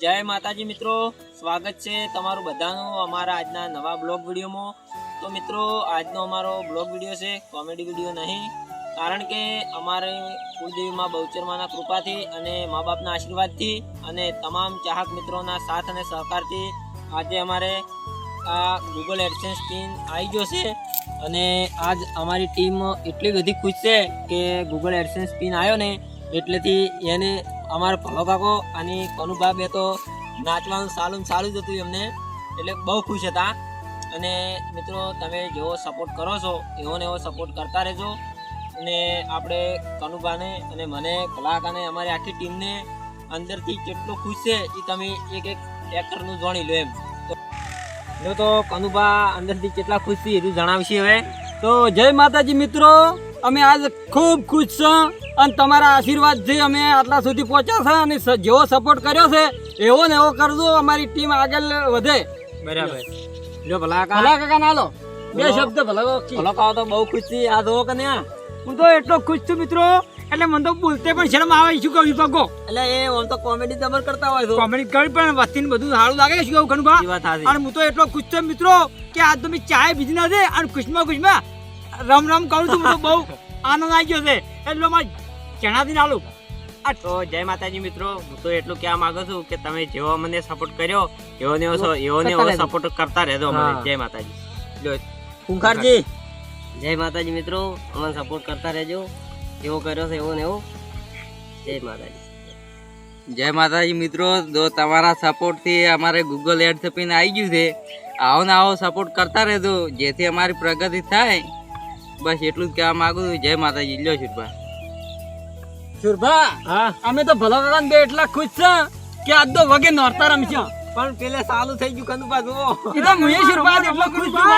જય માતાજી મિત્રો, સ્વાગત છે તમારું બધાનું અમારા આજના નવા બ્લોગ વિડીયોમાં। તો મિત્રો આજનો અમારો બ્લોગ વિડીયો છે, કોમેડી વિડીયો નહીં, કારણ કે અમારે કુળદેવીમાં બહુચરમાના કૃપાથી અને મા બાપના આશીર્વાદથી અને તમામ ચાહક મિત્રોના સાથ અને સહકારથી આજે અમારે આ ગૂગલ એડસેન્સ પિન આવી ગયો છે। અને આજ અમારી ટીમ એટલી બધી ખુશ છે કે ગૂગલ એડસેન્સ પિન આવ્યો ને એટલેથી એને અમારા ભલો કાકો અને કનુભા બે તો નાચવાનું ચાલુ જ હતું એમને, એટલે બહુ ખુશ હતા। અને મિત્રો તમે જેવો સપોર્ટ કરો છો એવો ને એવો સપોર્ટ કરતા રહેજો। અને આપણે કનુભાને અને મને ભલાકાને અમારી આખી ટીમને અંદરથી કેટલો ખુશ છે એ તમે એક ટ્રેક્ટરનું જાણી લો એમ। તો કનુભા અંદરથી કેટલા ખુશ છે એટલું જણાવશે હવે। તો જય માતાજી મિત્રો, અમે આજ ખૂબ ખુશ છે અને તમારા આશીર્વાદથી અમે આટલા સુધી પહોંચ્યા છે અને જેવો સપોર્ટ કર્યો છે એવો ને એવો કરજો, અમારી ટીમ આગળ વધે। બરાબર જો ભલા કાકા ના લો બે શબ્દ ભલા તો બહુ ખુશ છે આ જો કને હું તો એટલો ખુશ છું મિત્રો, એટલે મને તો બોલતે પણ શરમ આવે। શું કહું કાકો? એટલે એ આમ તો કોમેડી જબર કરતા હોય તો કોમેડી કરી પણ વસ્તીને બધું સારું લાગે। શું કહું કનુભા? અને હું તો એટલો ખુશ છું મિત્રો કે આજ તો મેં ચાય બીજી ના દે અને ખુશમાં રમ કરું છું। હું તો બહુ આનંદ આવી ગયો છે એટલે મારે જણાવી આલું। તો જય માતાજી મિત્રો, હું તો એટલું કહેવા માંગુ છું કે તમે જેવો મને સપોર્ટ કર્યો એવો ને એવો સપોર્ટ કરતા રહેજો મને। જય માતાજી। જો ખુંખારજી જય માતાજી મિત્રો, અમને સપોર્ટ કરતા રહેજો, એવો કર્યો છે એવો ને એવો। જય માતાજી। જય માતાજી મિત્રો, જો તમારા સપોર્ટથી અમારે ગૂગલ એડ્સ પિન આવી ગયું છે, આવો ને આવો સપોર્ટ કરતા રહેજો જેથી અમારી પ્રગતિ થાય। બસ એટલું જ કહેવા માંગુ છું। જય માતાજી। લ્યો શુરભા। શુરભા, હા અમે તો ભલો કાકા બે એટલા ખુશ છે કે આજ તો વગે નોરતા રમશે। પણ પેલે ચાલુ થઈ ગયું કનુભા જો એ તો મુએ શુરભા એટલો ખુશ છું।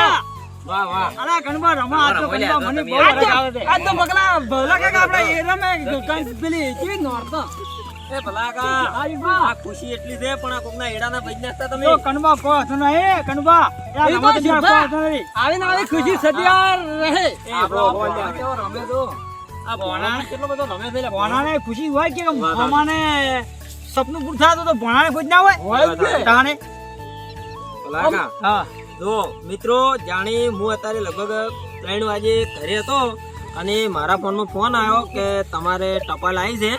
વાહ વાહ અલા કનુભા રમા આજ તો કનુભા મને બહુ મજા આવે છે। આજ તો બગલા ભલો કાકા આપણે એ રમે પેલી કેવી નોરતા એ ભલાકા આ ખુશી એટલી છે પણ આ કોકના એડાના બજ નાખતા તમે તો કનુભા કો હતો ને એ કનુભા એ તો શુરભા આવી ના આવી ખુશી સદિયાર રહે। એ આપણો કેવો રમે તો આ ભોણા કેટલો બધો રમે છે લે ભોણાને ખુશી હોય કે મામાને સપનું પૂરું થાય તો ભોણાને ખુશ ના હોય તાણે ભલાકા। હા જો મિત્રો જાણી હું અત્યારે લગભગ 3 વાગે ઘરે હતો અને મારા ફોનમાં ફોન આવ્યો કે તમારે ટપાલ આવી છે,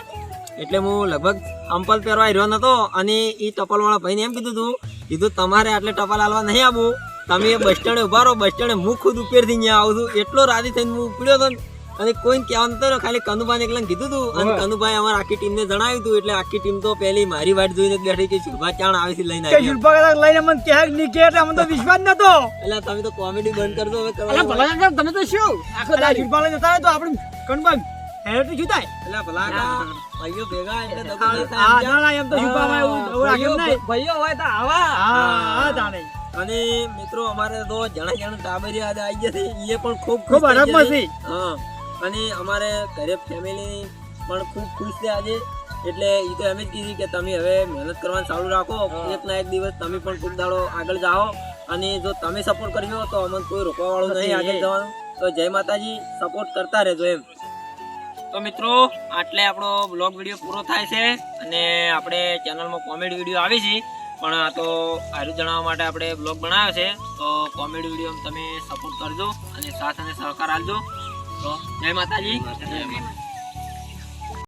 એટલે હું લગભગ અંપલ પહેરવા રહ્યો નતો અને એ ટપાલ વાળા ભાઈને એમ કીધું તમારે આટલે ટપાલ હાલવા નહીં આવવું, તમે બસ સ્ટેન્ડે ઉભા રહો, બસ સ્ટેન્ડે હું ખુદ ઉપરથી અહીંયા આવું છું। એટલો રાજી થઈને હું ઉપડ્યો હતો અને કોઈને કહેવાનું નતો, ખાલી કનુભાઈને એકલા કીધું હતું અને કનુભાઈ અમારી આખી ટીમને જણાવ્યું હતું, એટલે આખી ટીમ તો પહેલી મારી વાટ જોઈને જ બેઠી કે શુભા ચાણ આવે છે લઈને આવી। શુરભા લઈને મને ક્યાંક નહીં કે એટલે મને તો વિશ્વાસ નતો। એટલે તમે તો કોમેડી બંધ કરજો હવે અલા કરવાનું। ભલા કાકા તમે તો શું આખો દા શુરભા લઈને જતા હોય તો આપણે કનુભા હેરટી શું થાય? એટલે ભલાકા ભાઈઓ ભેગા એટલે દગો નહીં થાય હા સમજ્યા? ના એમ તો શુરભામાં એવું રાખ્યું નહીં। ભાઈઓ હોય તો આવા હા જાણે અને મિત્રો અમારે તો જણા ટાબરિયા આજે આવી ગયા છે, એ પણ ખૂબ ખૂબ ખુશ થઈ આનંદમાં ગયા છે। છે। હા અને અમારે ઘરે ફેમિલી પણ ખૂબ ખુશ છે આજે, એટલે એ તો એમ જ કીધી કે તમે હવે મહેનત કરવાનું ચાલુ રાખો, એક ના એક દિવસ તમે પણ ખૂબ દાડો આગળ જાઓ અને જો તમે સપોર્ટ કરશો તો અમને કોઈ રોકવા વાળું નહીં આગળ જવાનું। તો જય માતાજી, સપોર્ટ કરતા રહેજો એમ। તો મિત્રો આટલે આપણો બ્લોગ વિડીયો પૂરો થાય છે અને આપણે ચેનલમાં કોમેડી વિડીયો આવી છે, પણ આ તો આરું જણાવવા માટે આપણે બ્લોગ બનાવ્યો છે। તો કોમેડી વિડીયો તમે સપોર્ટ કરજો અને સાથ અને સહકાર આપજો। તો જય માતાજી, જય માતા।